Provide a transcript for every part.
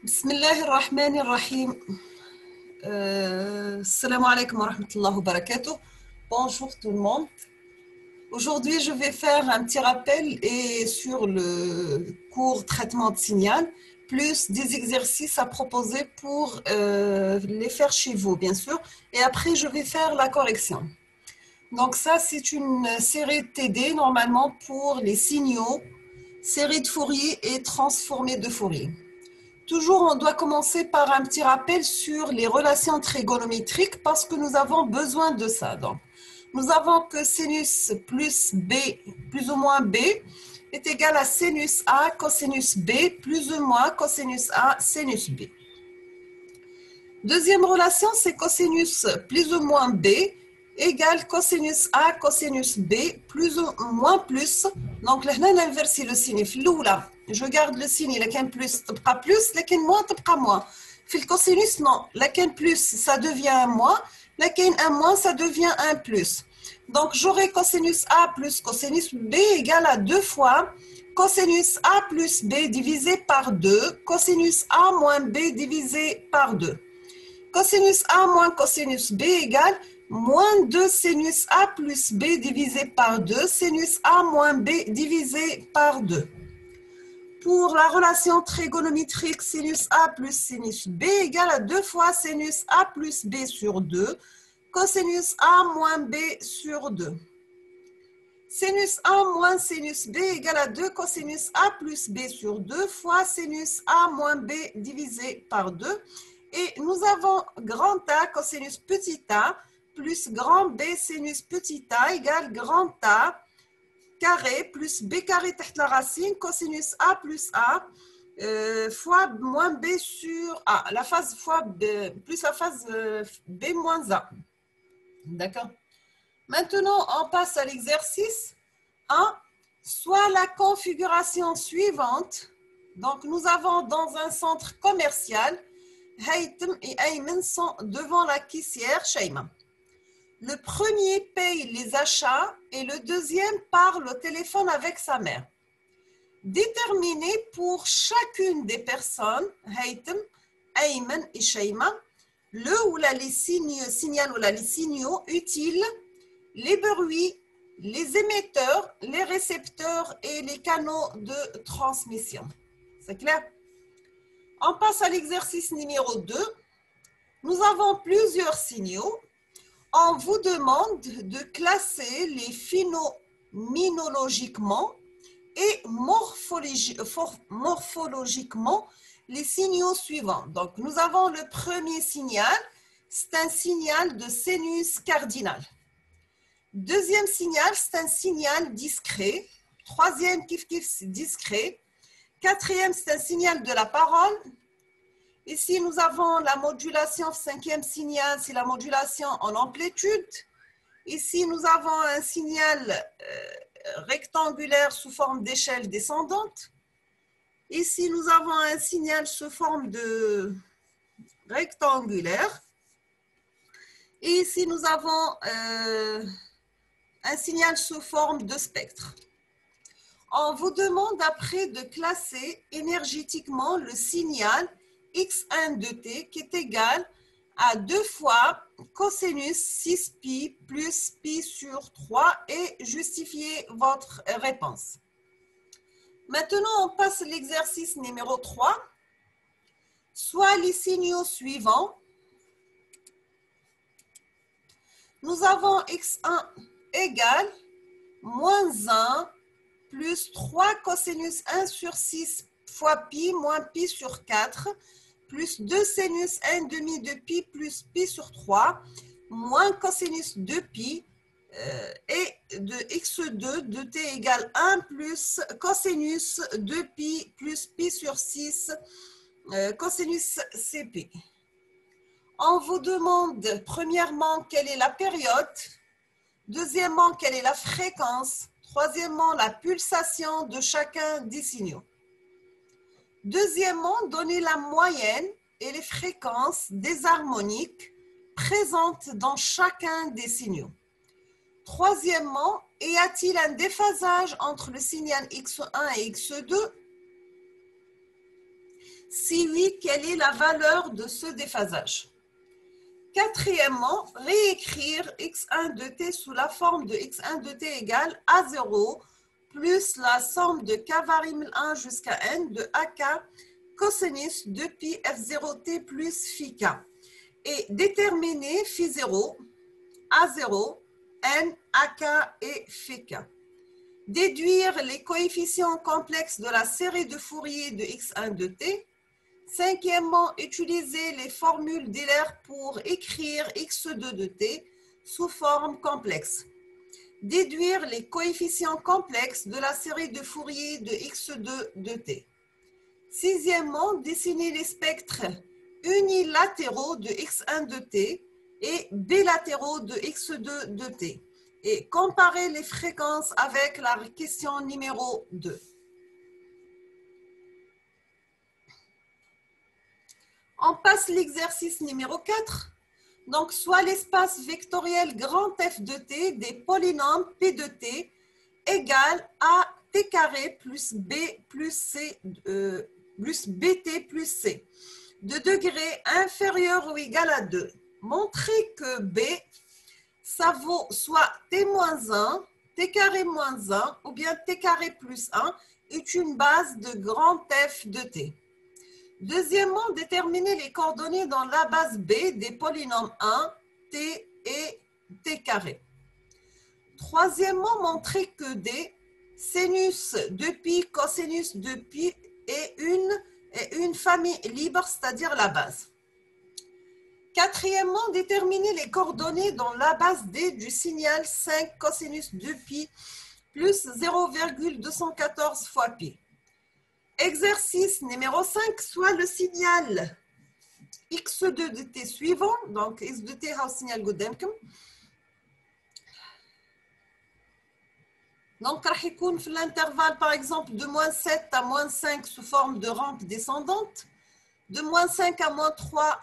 Bismillah ar-Rahman ar-Rahim. Assalamu alaikum wa rahmatullahi wa barakatuh. Bonjour tout le monde. Aujourd'hui, je vais faire un petit rappel sur le cours traitement de signal, plus des exercices à proposer pour les faire chez vous, bien sûr. Et après, je vais faire la correction. Donc ça, c'est une série TD, normalement, pour les signaux, série de Fourier et transformés de Fourier. Toujours, on doit commencer par un petit rappel sur les relations trigonométriques parce que nous avons besoin de ça. Donc, nous avons que sinus plus B plus ou moins B est égal à sinus A cosinus B plus ou moins cosinus A sinus B. Deuxième relation, c'est cosinus plus ou moins B égale cosinus A cosinus B plus ou moins plus. Donc là, on inverse le signe. Je garde le signe, lequel plus تبقى plus, lequel moins تبقى moins. في الcosinus, non, lequel plus, ça devient un moins, lequel un moins, ça devient un plus. Donc j'aurai cosinus A plus cosinus B égale à 2 fois cosinus A plus B divisé par 2, cosinus A moins B divisé par 2. Cosinus A moins cosinus B égale moins 2 sinus A plus B divisé par 2, sinus A moins B divisé par 2. Pour la relation trigonométrique sinus A plus sinus B égale à 2 fois sinus A plus B sur 2, cosinus A moins B sur 2. Sinus A moins sinus B égale à 2 cosinus A plus B sur 2 fois sinus A moins B divisé par 2. Et nous avons grand A cosinus petit a plus grand B sinus petit a égale grand A carré plus B carré تحت la racine cosinus A plus A fois moins B sur A. La phase fois B plus la phase B moins A. D'accord. Maintenant, on passe à l'exercice 1. Soit la configuration suivante. Donc, nous avons dans un centre commercial, Haytham et Ayman sont devant la caissière Shayma. Le premier paye les achats et le deuxième parle au téléphone avec sa mère. Déterminez pour chacune des personnes, Haytham, Ayman et Shayma, le ou les signaux utiles, les bruits, les émetteurs, les récepteurs et les canaux de transmission. C'est clair? On passe à l'exercice numéro 2. Nous avons plusieurs signaux. On vous demande de classer les phénoménologiquement et morphologiquement les signaux suivants. Donc, nous avons le premier signal, c'est un signal de sinus cardinal. Deuxième signal, c'est un signal discret. Troisième, c'est discret. Quatrième, c'est un signal de la parole. Ici, nous avons la modulation, cinquième signal, c'est la modulation en amplitude. Ici, nous avons un signal rectangulaire sous forme d'échelle descendante. Ici, nous avons un signal sous forme de rectangulaire. Et ici, nous avons un signal sous forme de spectre. On vous demande après de classer énergétiquement le signal x1 de t qui est égal à 2 fois cosinus 6pi plus pi sur 3 et justifiez votre réponse. Maintenant, on passe à l'exercice numéro 3. Soit les signaux suivants. Nous avons x1 égale moins 1 plus 3 cosinus 1 sur 6 fois pi moins pi sur 4 plus 2 sinus 1 demi de pi plus pi sur 3 moins cosinus de pi et de x2 de t égale 1 plus cosinus de pi plus pi sur 6 cosinus cp. On vous demande premièrement quelle est la période, deuxièmement quelle est la fréquence, troisièmement la pulsation de chacun des signaux. Deuxièmement, donnez la moyenne et les fréquences des harmoniques présentes dans chacun des signaux. Troisièmement, y a-t-il un déphasage entre le signal x1 et x2? Si oui, quelle est la valeur de ce déphasage? Quatrièmement, réécrire x1 de t sous la forme de x1 de t égale a0 plus la somme de k variable 1 jusqu'à n de ak cosinus de pi f0t plus phi k. Et déterminer phi0, a0, n, ak et phi k. Déduire les coefficients complexes de la série de Fourier de x1 de t. Cinquièmement, utiliser les formules d'Euler pour écrire x2 de t sous forme complexe. Déduire les coefficients complexes de la série de Fourier de x2 de t. Sixièmement, dessiner les spectres unilatéraux de x1 de t et bilatéraux de x2 de t et comparer les fréquences avec la question numéro 2. On passe l'exercice numéro 4. Donc, soit l'espace vectoriel grand F de t des polynômes P de t égale à t carré plus b plus c plus bt plus c de degré inférieur ou égal à 2. Montrer que b, ça vaut soit t moins 1, t carré moins 1 ou bien t carré plus 1 est une base de grand F de t. Deuxièmement, déterminer les coordonnées dans la base B des polynômes 1, t et t carré. Troisièmement, montrer que D, sinus de pi, cosinus de pi est une famille libre, c'est-à-dire la base. Quatrièmement, déterminer les coordonnées dans la base D du signal 5 cosinus de pi plus 0,214 fois pi. Exercice numéro 5, soit le signal x2 de t suivant, donc x de t a signal قدامكم. Donc, راح يكون في l'intervalle par exemple de moins 7 à moins 5 sous forme de rampe descendante, de moins 5 à moins 3,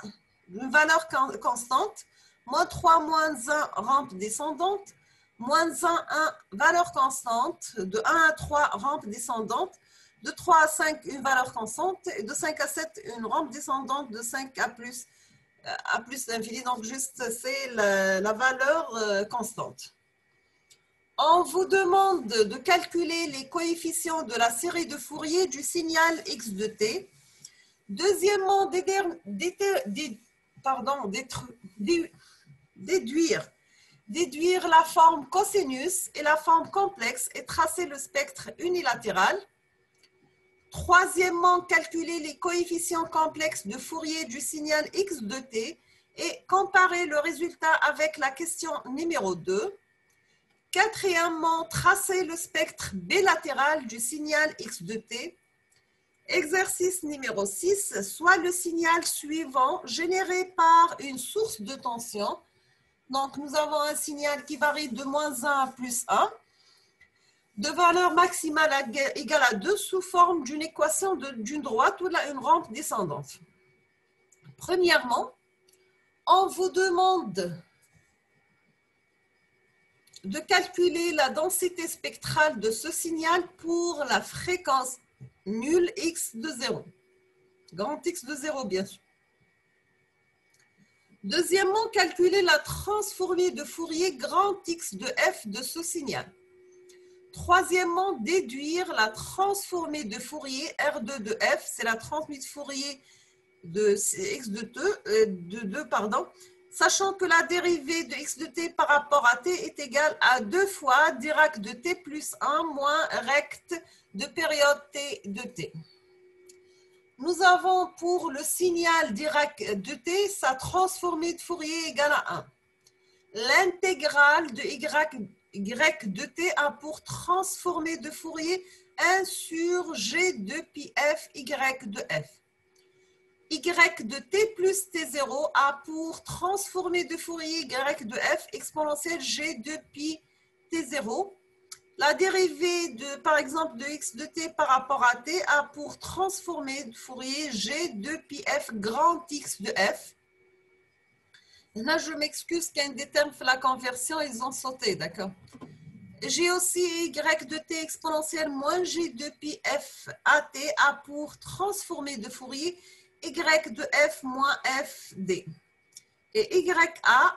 une valeur constante, moins 3, moins 1, rampe descendante, moins 1, 1, valeur constante, de 1 à 3, rampe descendante, de 3 à 5, une valeur constante, et de 5 à 7, une rampe descendante, de 5 à plus l'infini. Donc, juste, c'est la valeur constante. On vous demande de calculer les coefficients de la série de Fourier du signal x de t. Deuxièmement, déduire la forme cosinus et la forme complexe et tracer le spectre unilatéral. Troisièmement, calculer les coefficients complexes de Fourier du signal x de t et comparer le résultat avec la question numéro 2. Quatrièmement, tracer le spectre bilatéral du signal x de t. Exercice numéro 6, soit le signal suivant généré par une source de tension. Donc, nous avons un signal qui varie de moins 1 à plus 1. De valeur maximale égale à 2 sous forme d'une équation d'une droite ou une rampe descendante. Premièrement, on vous demande de calculer la densité spectrale de ce signal pour la fréquence nulle x de 0. Grand X de 0, bien sûr. Deuxièmement, calculer la transformée de Fourier grand X de f de ce signal. Troisièmement, déduire la transformée de Fourier R2 de f, c'est la transformée de Fourier de x de t, sachant que la dérivée de x de t par rapport à t est égale à 2 fois Dirac de t plus 1 moins rect de période t de t. Nous avons pour le signal Dirac de t sa transformée de Fourier égale à 1. L'intégrale de y de t a pour transformée de Fourier 1 sur g de pi f y de f. Y de t plus t0 a pour transformée de Fourier y de f exponentielle g de pi t0. La dérivée de, par exemple, de x de t par rapport à t a pour transformée de Fourier g de pi f grand x de f. Là, je m'excuse qu'il y a des termes pour la conversion, ils ont sauté, d'accord? J'ai aussi y de t exponentielle moins g de pi f at a pour transformer de Fourier y de f moins f d. Et ya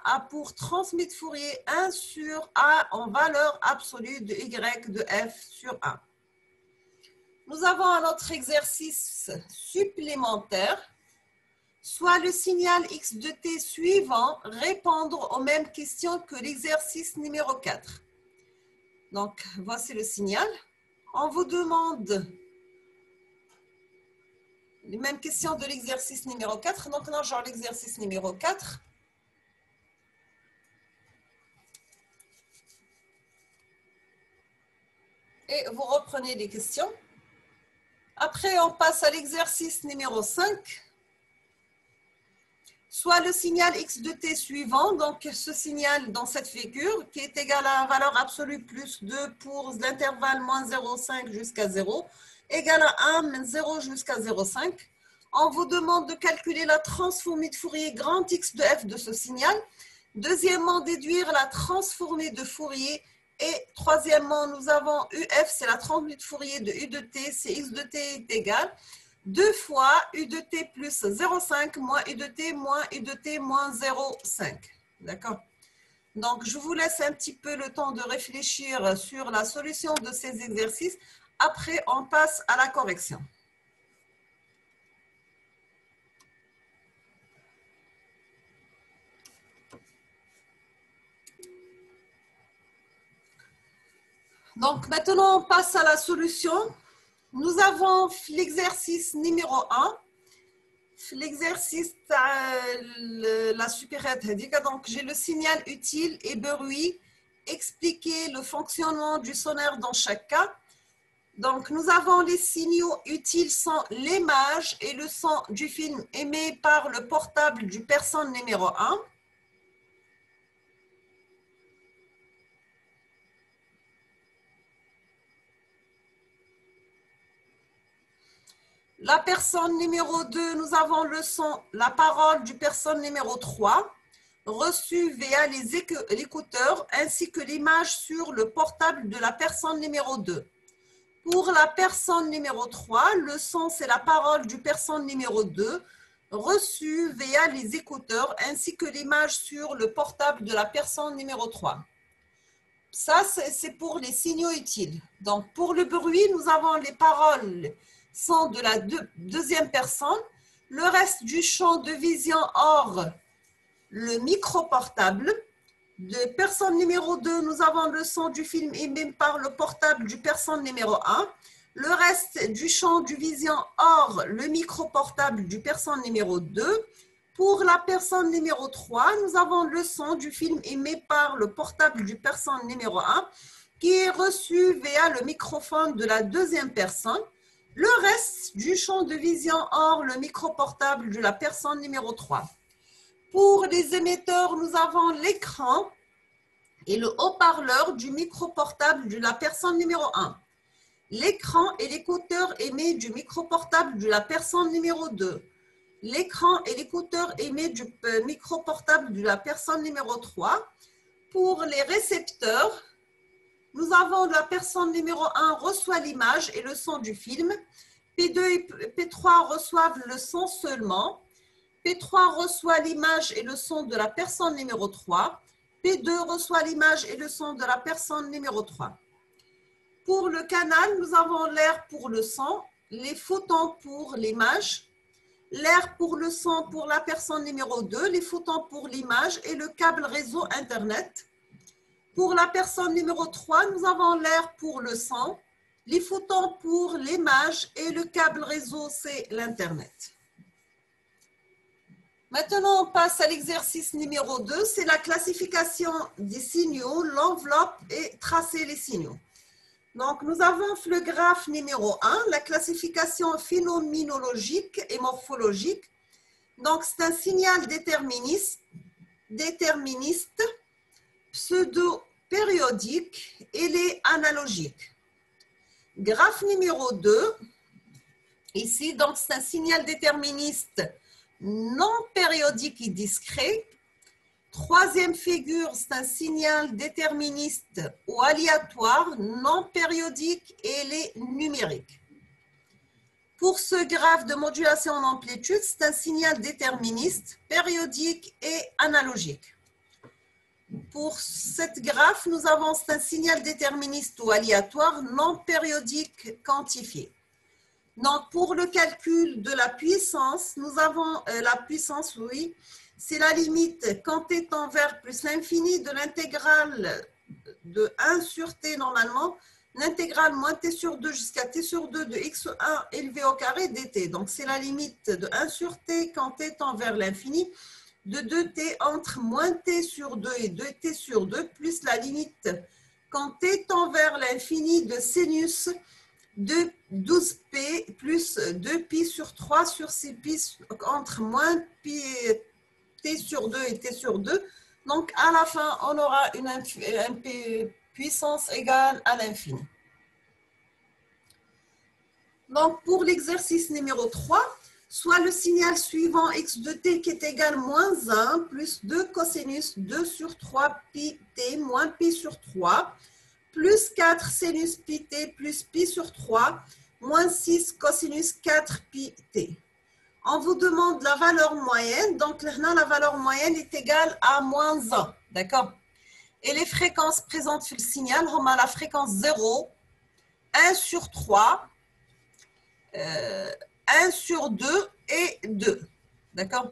a pour transmettre Fourier 1 sur a en valeur absolue de y de f sur a. Nous avons un autre exercice supplémentaire. Soit le signal x de t suivant répondre aux mêmes questions que l'exercice numéro 4. Donc, voici le signal. On vous demande les mêmes questions de l'exercice numéro 4. Donc, là, genre l'exercice numéro 4. Et vous reprenez les questions. Après, on passe à l'exercice numéro 5. Soit le signal x de t suivant, donc ce signal dans cette figure, qui est égal à la valeur absolue plus 2 pour l'intervalle moins 0,5 jusqu'à 0, égal à 1, 0 jusqu'à 0,5. On vous demande de calculer la transformée de Fourier grand X de f de ce signal. Deuxièmement, déduire la transformée de Fourier. Et troisièmement, nous avons UF, c'est la transformée de Fourier de U de t, c'est X de t est égal 2 fois U de t plus 0,5 moins U de t moins U de t moins 0,5. D'accord? Donc, je vous laisse un petit peu le temps de réfléchir sur la solution de ces exercices. Après, on passe à la correction. Donc, maintenant, on passe à la solution. Nous avons l'exercice numéro 1. L'exercice, la supérette, donc j'ai le signal utile et bruit, expliquer le fonctionnement du sonore dans chaque cas. Donc, nous avons les signaux utiles sont l'image et le son du film émis par le portable du personne numéro 1. La personne numéro 2, nous avons le son, la parole du personne numéro 3, reçue via l'écouteur, ainsi que l'image sur le portable de la personne numéro 2. Pour la personne numéro 3, le son, c'est la parole du personne numéro 2, reçue via les écouteurs, ainsi que l'image sur le portable de la personne numéro 3. Ça, c'est pour les signaux utiles. Donc, pour le bruit, nous avons les paroles sont de la deuxième personne. Le reste du champ de vision hors le micro portable. De personne numéro 2, nous avons le son du film émis par le portable du personne numéro 1. Le reste du champ de vision hors le micro portable du personne numéro 2. Pour la personne numéro 3, nous avons le son du film émis par le portable du personne numéro 1 qui est reçu via le microphone de la deuxième personne. Le reste du champ de vision hors le micro portable de la personne numéro 3. Pour les émetteurs, nous avons l'écran et le haut-parleur du micro portable de la personne numéro 1. L'écran et l'écouteur émis du micro portable de la personne numéro 2. L'écran et l'écouteur émis du micro portable de la personne numéro 3. Pour les récepteurs, nous avons la personne numéro 1 reçoit l'image et le son du film. P2 et P3 reçoivent le son seulement. P3 reçoit l'image et le son de la personne numéro 3. P2 reçoit l'image et le son de la personne numéro 3. Pour le canal, nous avons l'air pour le son, les photons pour l'image, l'air pour le son pour la personne numéro 2, les photons pour l'image et le câble réseau Internet. Pour la personne numéro 3, nous avons l'air pour le son, les photons pour l'image et le câble réseau, c'est l'Internet. Maintenant, on passe à l'exercice numéro 2, c'est la classification des signaux, l'enveloppe et tracer les signaux. Donc, nous avons le graphe numéro 1, la classification phénoménologique et morphologique. Donc, c'est un signal déterministe pseudo-périodique et les analogiques. Graphe numéro 2, ici, donc c'est un signal déterministe non périodique et discret. Troisième figure, c'est un signal déterministe ou aléatoire, non périodique et il est numérique. Pour ce graphe de modulation en amplitude, c'est un signal déterministe, périodique et analogique. Pour cette graphe, nous avons un signal déterministe ou aléatoire, non périodique quantifié. Donc, pour le calcul de la puissance, nous avons la puissance, oui, c'est la limite quand t tend vers plus l'infini de l'intégrale de 1 sur t normalement, l'intégrale moins t sur 2 jusqu'à t sur 2 de x1 élevé au carré dt. Donc, c'est la limite de 1 sur t quand t tend vers l'infini, de 2t entre moins t sur 2 et 2t sur 2, plus la limite quand t tend vers l'infini de sinus de 12p plus 2pi sur 3 sur 6pi entre moins pi t sur 2 et t sur 2. Donc, à la fin, on aura une puissance égale à l'infini. Donc, pour l'exercice numéro 3, soit le signal suivant x de t qui est égal à moins 1 plus 2 cosinus 2 sur 3 pi t moins pi sur 3 plus 4 sinus pi t plus pi sur 3 moins 6 cosinus 4 pi t. On vous demande la valeur moyenne. Donc, là, la valeur moyenne est égale à moins 1. D'accord? Et les fréquences présentes sur le signal, on a la fréquence 0, 1 sur 3, 1 sur 2 et 2. D'accord?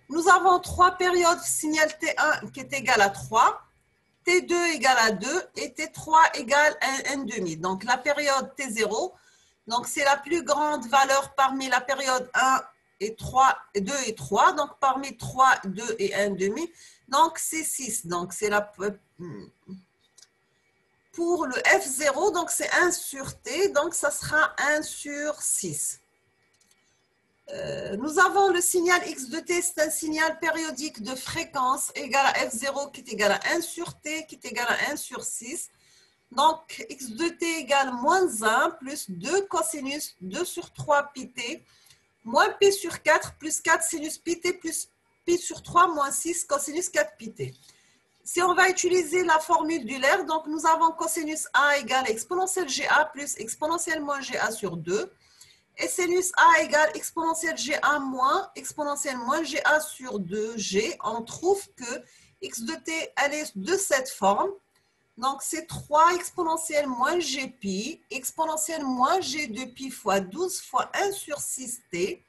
Nous avons 3 périodes signal T1 qui est égal à 3, T2 égale à 2 et T3 égale à 1,5. Donc, la période T0, donc c'est la plus grande valeur parmi la période 1 et 3, 2 et 3. Donc, parmi 3, 2 et 1,5. Donc, c'est 6. Donc, c'est la... Pour le F0, donc c'est 1 sur T. Donc, ça sera 1 sur 6. Nous avons le signal x de t, c'est un signal périodique de fréquence égal à f0 qui est égal à 1 sur t qui est égal à 1 sur 6. Donc, x de t égale moins 1 plus 2 cosinus 2 sur 3 pi t moins pi sur 4 plus 4 sinus pi t plus pi sur 3 moins 6 cosinus 4 pi t. Si on va utiliser la formule d'Euler, donc nous avons cosinus a égale exponentielle ga plus exponentielle moins ga sur 2. Et sinus A égale exponentielle GA moins exponentielle moins GA sur 2G. On trouve que x de t, elle est de cette forme. Donc, c'est 3 exponentielle moins Gpi, exponentielle moins G de pi fois 12 fois 1 sur 6t,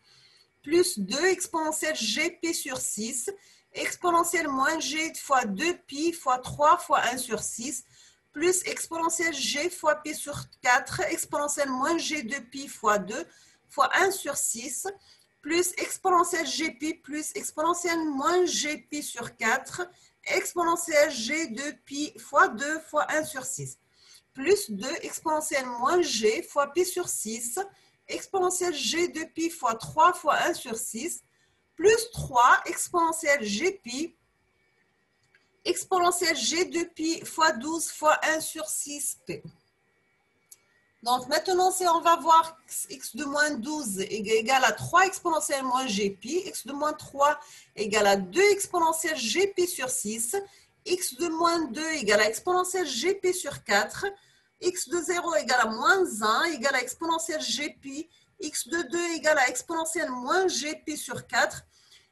plus 2 exponentielle Gp sur 6, exponentielle moins G fois 2pi fois 3 fois 1 sur 6, plus exponentielle g fois pi sur 4, exponentielle moins g de pi fois 2 fois 1 sur 6, plus exponentielle gpi plus exponentielle moins gpi sur 4, exponentielle g de pi fois 2 fois 1 sur 6, plus 2 exponentielle moins g fois pi sur 6, exponentielle g de pi fois 3 fois 1 sur 6, plus 3 exponentielle gpi exponentielle g de pi fois 12 fois 1 sur 6p. Donc maintenant, si on va voir x de moins 12 égale à 3 exponentielle moins gpi, x de moins 3 égale à 2 exponentielle gpi sur 6, x de moins 2 égale à exponentielle gp sur 4, x de 0 égale à moins 1 égale à exponentielle gpi, x de 2 égale à exponentielle moins gp sur 4,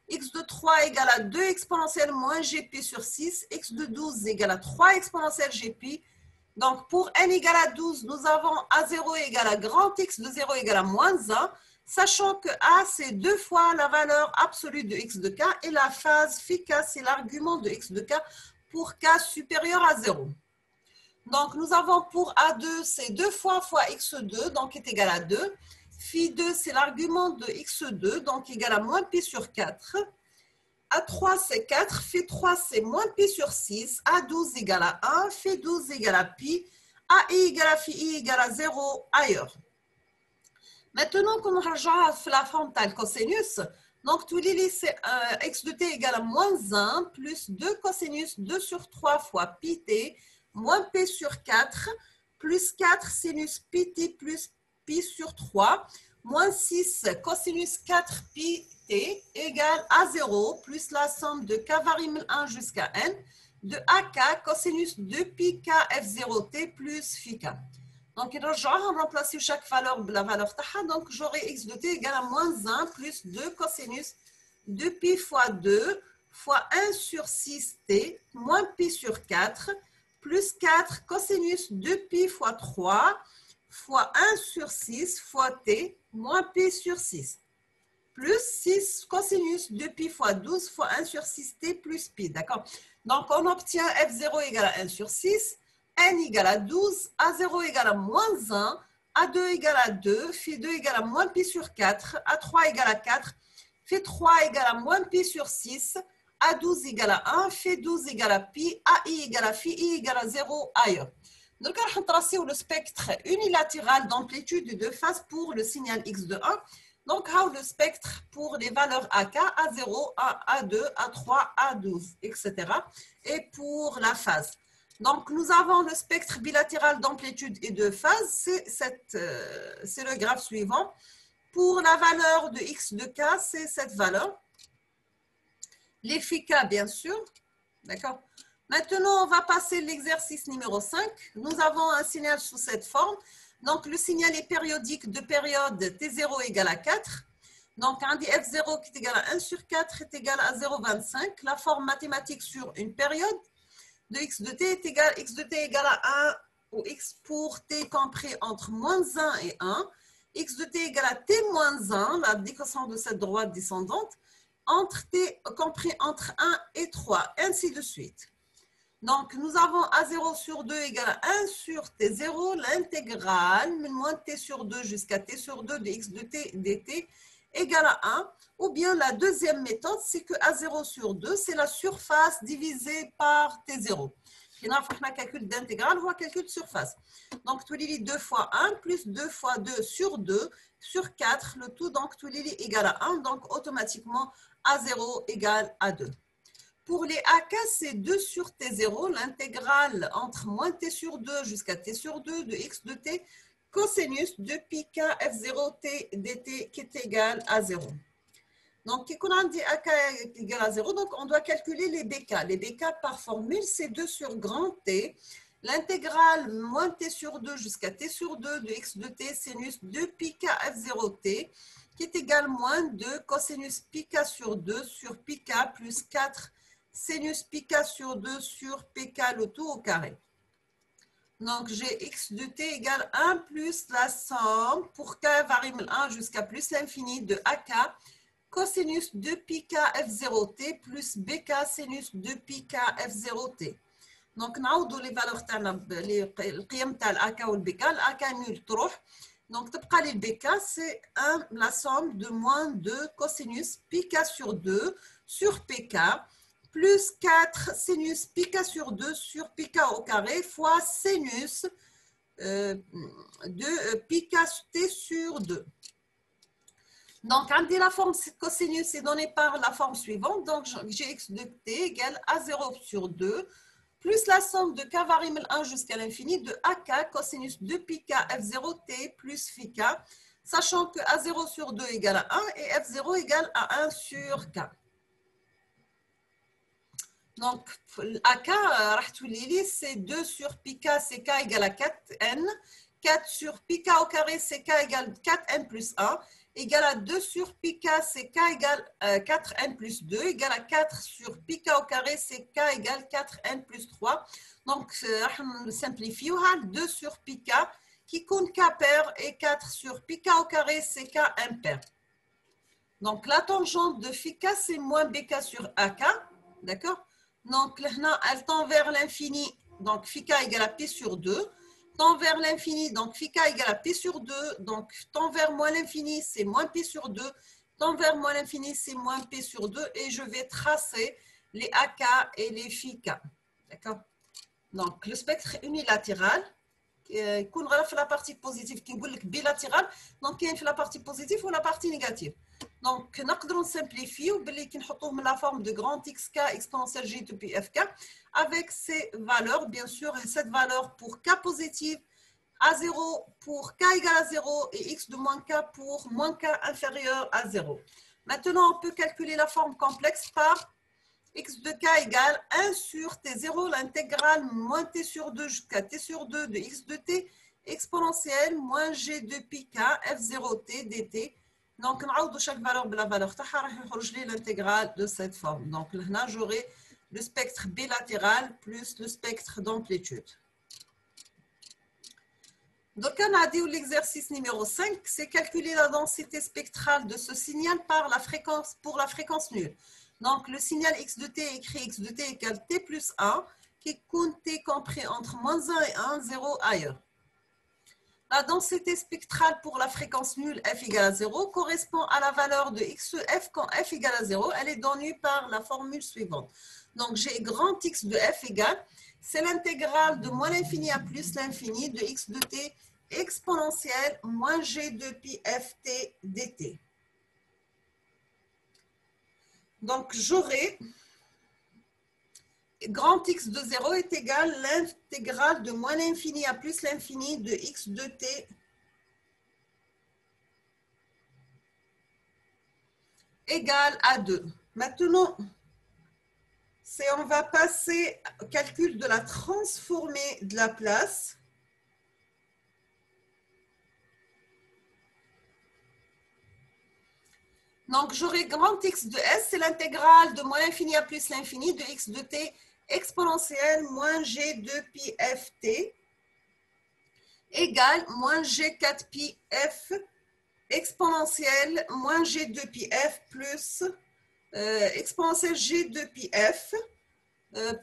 x de 3 égale à 2 exponentielle moins gp sur 6, x de 12 égale à 3 exponentielle gp. Donc, pour n égale à 12, nous avons a0 égale à grand x de 0 égale à moins 1, sachant que a, c'est 2 fois la valeur absolue de x de k et la phase phi k, c'est l'argument de x de k pour k supérieur à 0. Donc, nous avons pour a2, c'est 2 fois x2, donc est égal à 2. Phi 2, c'est l'argument de x2, donc égal à moins pi sur 4. A3, c'est 4. Phi 3, c'est moins pi sur 6. A12 égale à 1. Phi 12 égale à pi. AI égale à phi I égale à 0 ailleurs. Maintenant, qu'on rejoint la forme tal cosinus, donc tout l'île, c'est x de t égale à moins 1 plus 2 cosinus 2 sur 3 fois pi t moins p sur 4 plus 4 sinus pi t plus pi sur 3 moins 6 cosinus 4 pi t égale à 0 plus la somme de k variable 1 jusqu'à n de AK cosinus 2 pi k f0t plus phi k. Donc, on remplace chaque valeur la valeur taha. Donc, j'aurai x de t égale à moins 1 plus 2 cosinus 2 pi fois 2 fois 1 sur 6t moins pi sur 4 plus 4 cosinus 2 pi fois 3 fois 1 sur 6 fois t moins pi sur 6 plus 6 cosinus 2 pi fois 12 fois 1 sur 6t plus pi. D'accord? Donc, on obtient f0 égale à 1 sur 6, n égale à 12, a0 égale à moins 1, a2 égale à 2, phi 2 égale à moins pi sur 4, a3 égale à 4, phi 3 égale à moins pi sur 6, a12 égale à 1, phi 12 égale à pi, ai égale à phi, i égale à 0 ailleurs. Donc, on va tracer le spectre unilatéral d'amplitude de phase pour le signal x de 1. Donc, le spectre pour les valeurs AK, A0, A2, A3, A12, etc. Et pour la phase. Donc, nous avons le spectre bilatéral d'amplitude et de phase. C'est le graphe suivant. Pour la valeur de x de k, c'est cette valeur. Les phi k, bien sûr. D'accord? Maintenant, on va passer l'exercice numéro 5. Nous avons un signal sous cette forme. Donc, le signal est périodique de période T0 égale à 4. Donc, on dit F0 qui est égal à 1 sur 4 est égal à 0,25. La forme mathématique sur une période de x de t est égal x de t égale à 1 ou x pour t compris entre moins 1 et 1. X de t égale à t moins 1, la décroissance de cette droite descendante, entre t compris entre 1 et 3, ainsi de suite. Donc, nous avons A0 sur 2 égale à 1 sur T0, l'intégrale, moins T sur 2 jusqu'à T sur 2 de x de T dt égale à 1. Ou bien la deuxième méthode, c'est que A0 sur 2, c'est la surface divisée par T0. On a calcul d'intégrale, voire calcul de surface. Donc, tout est 2 fois 1 plus 2 fois 2 sur 2 sur 4, le tout, donc tout est égal à 1. Donc, automatiquement, A0 égale à 2. Pour les AK, c'est 2 sur T0, l'intégrale entre moins T sur 2 jusqu'à T sur 2 de x de T, cosinus de pi k f0t dt qui est égal à 0. Donc, quand on dit AK est égal à 0, donc on doit calculer les BK. Les BK par formule, c'est 2 sur grand T. L'intégrale moins T sur 2 jusqu'à T sur 2 de x de T sinus de pi k f0t qui est égal à moins 2 cosinus pi k sur 2 sur pi k plus 4 sinus pi k sur 2 sur pk le tout au carré. Donc, j'ai x de t égale 1 plus la somme pour k variable 1 jusqu'à plus l'infini de ak cosinus de pi k f0t plus bk sinus de pi k f0t. Donc, نعوضوا les valeurs تاعنا القيم تاع الak و الbk. الak nul تروح. Donc, تبقى لي الbk, c'est la somme de moins 2 cosinus pi k sur 2 sur pk plus 4 sinus pi k sur 2 sur pi k au carré fois sinus de pi k t sur 2. Donc, quand la forme cosinus est donnée par la forme suivante, donc j'ai x de t égale à 0 sur 2 plus la somme de k variable 1 jusqu'à l'infini de ak cosinus de pi k f0t plus phi k, sachant que a0 sur 2 égale à 1 et f0 égale à 1 sur k. Donc, AK, c'est 2 sur pi k, c'est k égale à 4n. 4 sur pi k au carré, c'est k égale 4n plus 1. Égale à 2 sur pi k, c'est k égale 4n plus 2. Égale à 4 sur pi k au carré, c'est k égale 4n plus 3. Donc, on simplifie. 2 sur pi k qui compte k pair et 4 sur pi k au carré, c'est k impair. Donc, la tangente de phi k, c'est moins bk sur ak. D'accord? Donc, là, elle tend vers l'infini, donc phi k égale à pi sur 2. Tend vers l'infini, donc phi k égale à pi sur 2. Donc, tend vers moins l'infini, c'est moins pi sur 2. Tend vers moins l'infini, c'est moins pi sur 2. Et je vais tracer les AK et les phi k. D'accord? Donc, le spectre unilatéral, qu'on va faire la partie positive, qui est bilatérale, donc il y a la partie positive ou la partie négative. Donc, nous simplifier la forme de grand xk exponentielle g to pi fk avec ces valeurs, bien sûr, cette valeur pour k positive à 0 pour k égale à 0 et x de moins k pour moins k inférieur à 0. Maintenant, on peut calculer la forme complexe par x de k égale 1 sur t0, l'intégrale moins t sur 2 jusqu'à t sur 2 de x de t exponentielle moins g de pi k f0t dt. Donc, on chaque valeur de la valeur l'intégrale de cette forme. Donc, là, j'aurai le spectre bilatéral plus le spectre d'amplitude. Donc, on a dit l'exercice numéro 5, c'est calculer la densité spectrale de ce signal par la fréquence, pour la fréquence nulle. Donc, le signal x de t écrit x de t égale t plus 1, qui compte t compris entre moins 1 et 1, 0 ailleurs. La densité spectrale pour la fréquence nulle f égale à 0 correspond à la valeur de xf quand f égale à 0. Elle est donnée par la formule suivante. Donc, j'ai grand X de f égale, c'est l'intégrale de moins l'infini à plus l'infini de x de t exponentielle moins g de pi ft dt. Donc, j'aurai grand X de 0 est égal à l'intégrale de moins l'infini à plus l'infini de x de t égale à 2. Maintenant, on va passer au calcul de la transformée de la place. Donc, j'aurai grand X de S, c'est l'intégrale de moins l'infini à plus l'infini de x de t exponentielle moins g de pi ft égale moins g4 pi f exponentielle moins g de pi f plus exponentielle g de pi f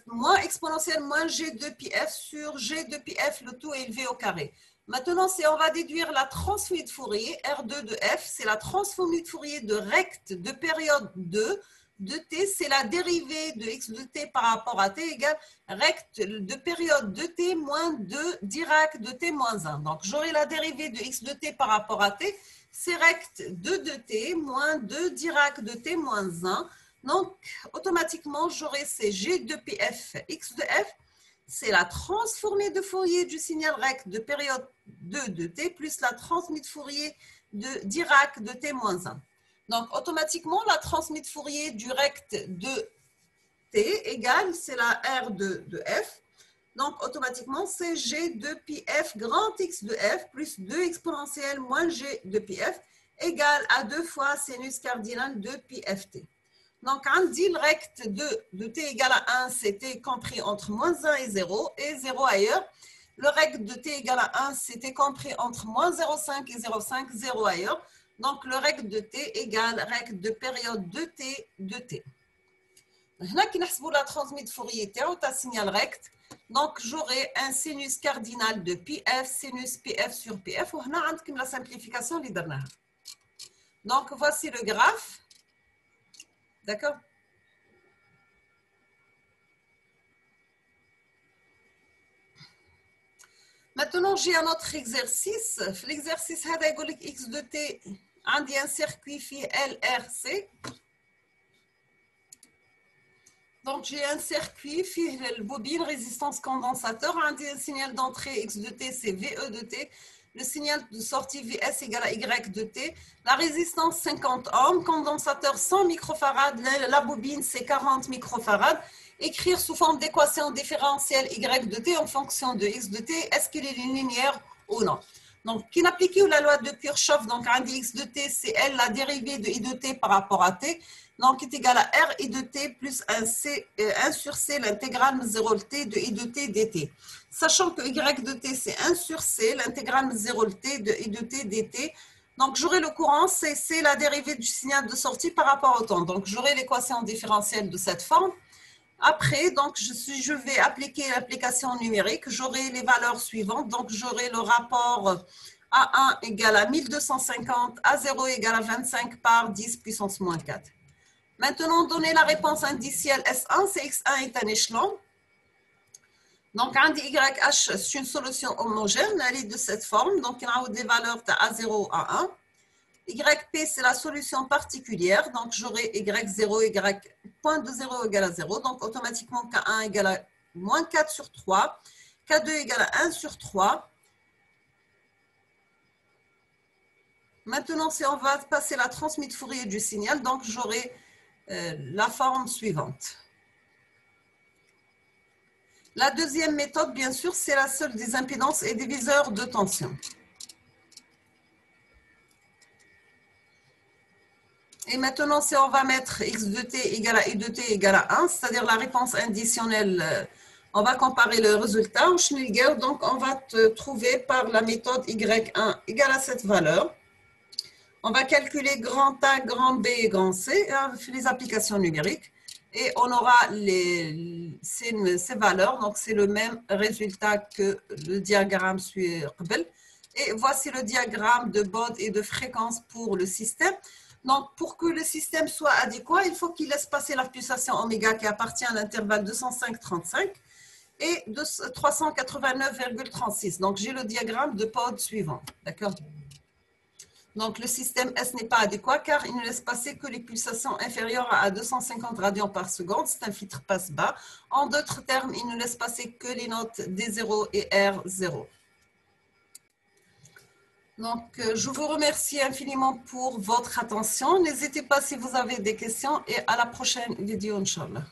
moins exponentielle moins g de pi f sur g de pi f, le tout élevé au carré. Maintenant, on va déduire la transformée de Fourier, R2 de f, c'est la transformée de Fourier de recte de période 2 de t, c'est la dérivée de x de t par rapport à t égale recte de période de t moins 2 Dirac de t moins 1. Donc, j'aurai la dérivée de x de t par rapport à t, c'est recte 2 de t moins 2 Dirac de t moins 1. Donc, automatiquement, j'aurai ces g de pi f, x de f, c'est la transformée de Fourier du signal recte de période 2 de t plus la transformée de Fourier de Dirac de t moins 1. Donc, automatiquement, la transformée de Fourier du recte de t égale, c'est la R de f. Donc, automatiquement, c'est g de pi f grand X de f plus 2 exponentielle moins g de pi f égale à 2 fois sinus cardinal de pi ft. Donc, on dit le recte de t égale à 1, c'était compris entre moins 1 et 0 ailleurs. Le recte de t égale à 1, c'était compris entre moins 0,5 et 0,5, 0 ailleurs. Donc, le recte de t égale recte de période de t de t. Là, qui nous la transmise de Fourier, un signal recte. Donc, j'aurai un sinus cardinal de pi f, sinus pf sur pf. Et là, on a la simplification. Donc, voici le graphe. D'accord? Maintenant, j'ai un autre exercice. L'exercice, x de t, on dit un circuit LRC. Donc, j'ai un circuit, le bobine, résistance condensateur, on dit un signal d'entrée x de t, c'est VE de t. Le signal de sortie Vs égale à Y de t. La résistance 50 ohms, condensateur 100 microfarad, la bobine c'est 40 microfarad. Écrire sous forme d'équation différentielle Y de t en fonction de X de t, est-ce qu'il est linéaire ou non? Donc, qui n'applique la loi de Kirchhoff, donc un X de t, c'est L, la dérivée de I de t par rapport à t. Donc, est égal à R I de t plus 1 sur C, l'intégrale 0 t de I de t dt. Sachant que Y de t, c'est 1 sur C, l'intégrale 0 t de I de t dt. Donc, j'aurai le courant, c'est la dérivée du signal de sortie par rapport au temps. Donc, j'aurai l'équation différentielle de cette forme. Après, donc, je vais appliquer l'application numérique. J'aurai les valeurs suivantes. Donc, j'aurai le rapport A1 égale à 1250, A0 égale à 25 par 10 puissance moins 4. Maintenant, donner la réponse indicielle S1, c'est X1 est un échelon. Donc, on dit YH, c'est une solution homogène, elle est de cette forme. Donc, on a des valeurs de A0 à 1. YP, c'est la solution particulière. Donc, j'aurai Y0, Y, point de 0 égale à 0. Donc, automatiquement, K1 égale à moins 4 sur 3. K2 égale à 1 sur 3. Maintenant, si on va passer la transmise Fourier du signal, donc j'aurai la forme suivante. La deuxième méthode, bien sûr, c'est la seule des impédances et diviseurs de tension. Et maintenant, si on va mettre x de t égale à y de t égale à 1, c'est-à-dire la réponse additionnelle, on va comparer le résultat au Schneider. Donc, on va trouver par la méthode y1 égale à cette valeur. On va calculer grand A, grand B et grand C, les applications numériques. Et on aura ces valeurs. Donc, c'est le même résultat que le diagramme sur Rebel. Et voici le diagramme de Bode et de fréquence pour le système. Donc, pour que le système soit adéquat, il faut qu'il laisse passer la pulsation oméga qui appartient à l'intervalle 205,35 et de 389,36. Donc, j'ai le diagramme de Bode suivant. D'accord? Donc, le système S n'est pas adéquat car il ne laisse passer que les pulsations inférieures à 250 radians par seconde. C'est un filtre passe-bas. En d'autres termes, il ne laisse passer que les notes D0 et R0. Donc, je vous remercie infiniment pour votre attention. N'hésitez pas si vous avez des questions et à la prochaine vidéo, Inch'Allah.